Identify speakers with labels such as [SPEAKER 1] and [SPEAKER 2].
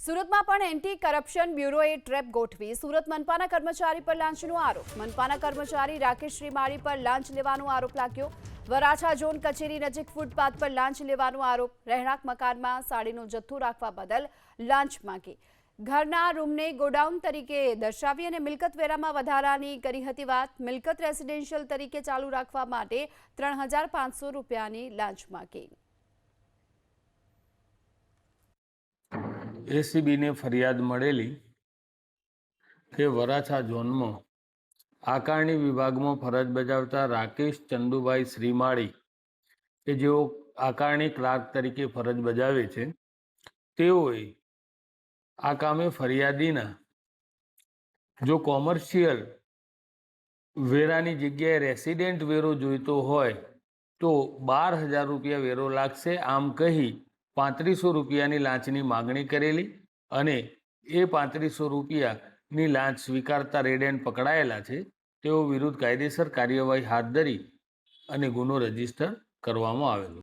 [SPEAKER 1] સુરતમાં પણ anti corruption બ્યુરોએ trap ગોઠવી સુરત મનપાના કર્મચારી પર લાંચનો આરોપ। મનપાના કર્મચારી રાકેશ શ્રીમાળી પર લાંચ લેવાનો આરોપ લાગ્યો। વરાછા ઝોન કચેરી નજીક ફૂટપાથ પર લાંચ લેવાનો આરોપ। રહેણાંક મકાનમાં સાડીનો જથ્થો રાખવા બદલ લાંચ માંગી। ઘરના રૂમને ગોડાઉન તરીકે દર્શાવી અને મિલકત વેરામાં વધારાની કરી હતી વાત। મિલકત રેસિડેન્શિયલ તરીકે ચાલુ રાખવા માટે 3500 રૂપિયાની લાંચ માંગી।
[SPEAKER 2] એસીબીને ફરિયાદ મળેલી કે વરાછા ઝોનમાં આકારણી વિભાગમાં ફરજ બજાવતા રાકેશ ચંદુભાઈ શ્રીમાળી કે જેઓ આકારણી ક્લાર્ક તરીકે ફરજ બજાવે છે, તેઓએ આ કામે ફરિયાદીના જો કોમર્શિયલ વેરાની જગ્યાએ રેસિડેન્ટ વેરો જોઈતો હોય તો 12,000 રૂપિયા વેરો લાગશે, આમ કહી 3500 રૂપિયાની લાંચની માગણી કરેલી અને એ 3500 રૂપિયાની લાંચ સ્વીકારતા રેડ હેન્ડ પકડાયેલા છે। તેઓ વિરુદ્ધ કાયદેસર કાર્યવાહી હાથ ધરી અને ગુનો રજીસ્ટર કરવામાં આવેલો।